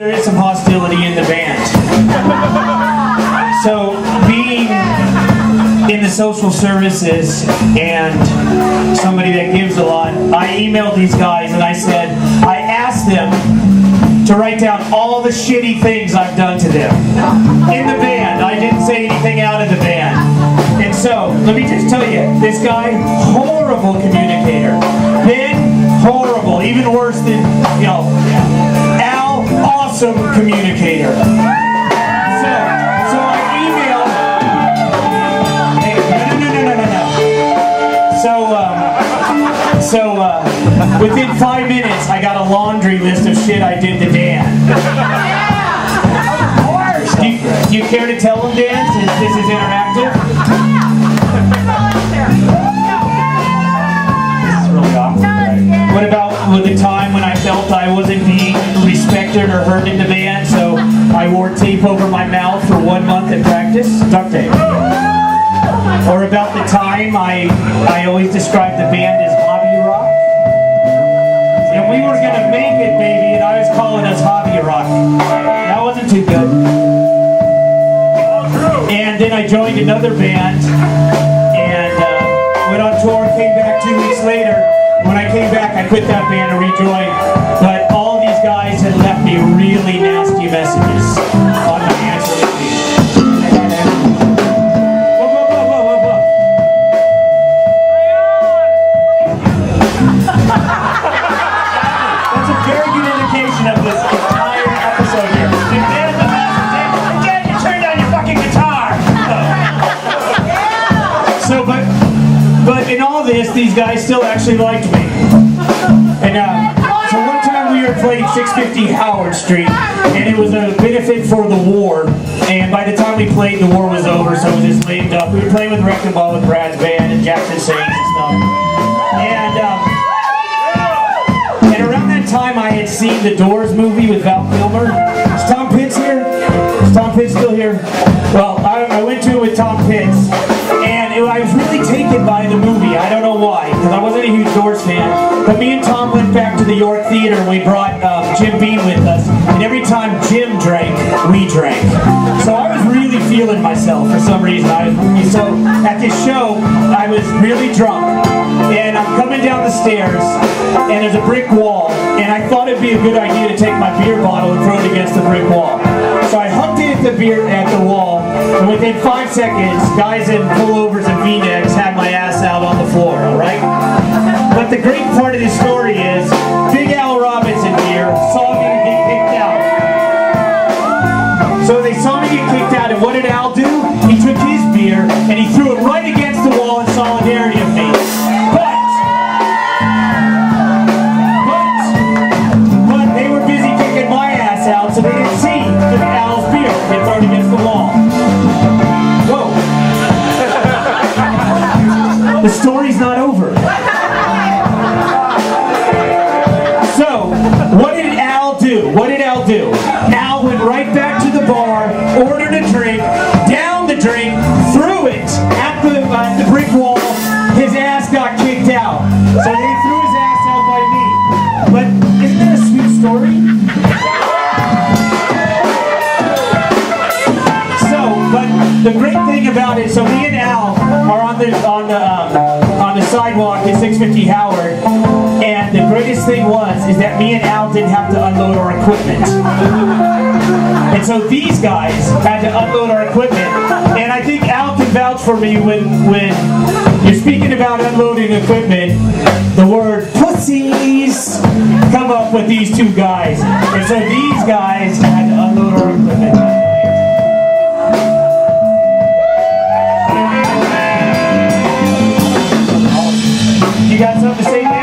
There is some hostility in the band. So, being in the social services and somebody that gives a lot, I emailed these guys and I said, I asked them to write down all the shitty things I've done to them in the band. I didn't say anything out of the band. And so, let me just tell you, this guy, horrible communicator. Ben, horrible, even worse than, Al, awesome communicator. So I emailed, hey, no. So within 5 minutes, I got a laundry list of shit I did to Dan. Of course. Do you care to tell him, Dan, since this is interactive? This is really awkward, right? What about the time when I felt I wasn't being respected or heard in the band, so I wore tape over my mouth for 1 month in practice? Duct tape. Or about the time I always described the band as hobby rock. And we were going to make it, baby, and I was calling us hobby rock. That wasn't too good. And then I joined another band and went on tour, came back 2 weeks later. When I came back, I quit that band and rejoined. But all these guys had left me really nasty messages on my answer machine. That's a very good indication of this entire episode here. Dan, you turned on your fucking guitar! So, but in all this, these guys still actually liked me. And so one time we were playing 650 Howard Street, and it was a benefit for the war. And by the time we played, the war was over, so it was just lamed up. We were playing with Wrecking Ball with Brad's band and Jackson Saints and stuff. And around that time, I had seen the Doors movie with Val Kilmer. Is Tom Pitts here? Is Tom Pitts still here? Well, I went to it with Tom Pitts, and I was really taken by the movie. I don't know why, because I wasn't a huge Doors fan. But me and Tom went back to the York Theater, and we brought Jim Beam with us. And every time Jim drank, we drank. So I was really feeling myself for some reason. So at this show, I was really drunk. And I'm coming down the stairs, and there's a brick wall. And I thought it'd be a good idea to take my beer bottle and throw it against the brick wall. So I hucked it at the wall, and within 5 seconds, guys in pullovers and V-necks had my ass out on the floor, alright? But the great part of this story is, Big Al Robinson here saw me get kicked out. So they saw me get kicked out, and what did Al do? He took his beer, and he threw it right against the wall in solidarity of me. But they were busy kicking my ass out, so they didn't see Al's beer get thrown against the wall. Whoa. The story's not over. So, what did Al do? Al went right back to the bar, ordered a drink, downed the drink, threw it at the brick wall. His ass got kicked out. So they threw his ass out by me. But isn't that a sweet story? But the great thing about it, so me and Al are on the sidewalk at 650 Howard, and the greatest thing is that me and Al didn't have to unload our equipment. And so these guys had to unload our equipment. And I think Al can vouch for me when you're speaking about unloading equipment, the word pussies come up with these two guys. And so these guys had to unload our equipment. You got something to say, man?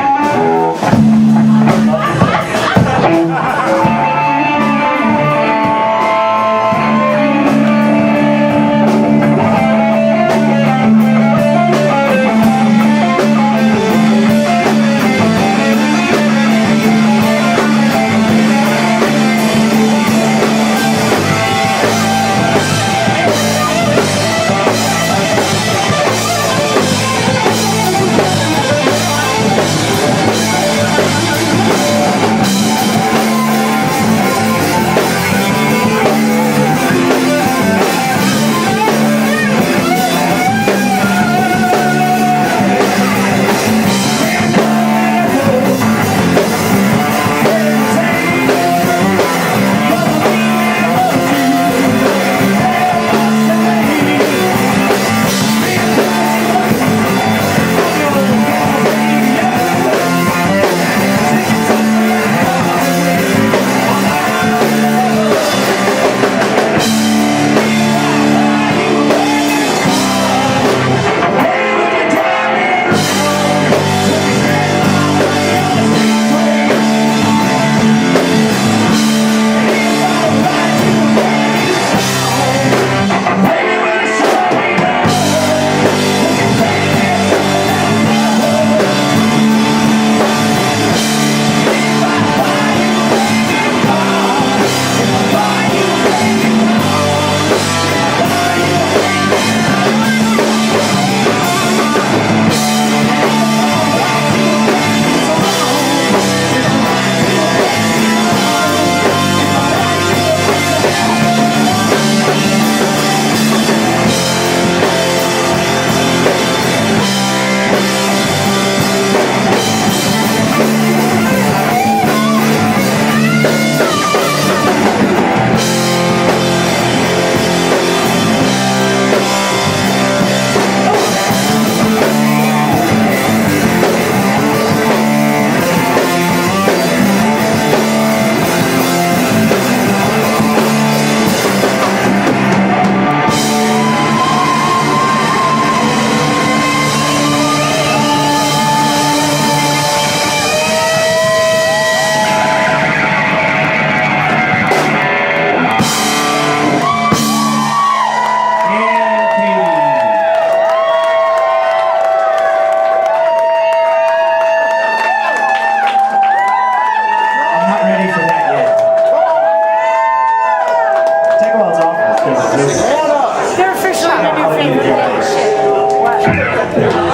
together.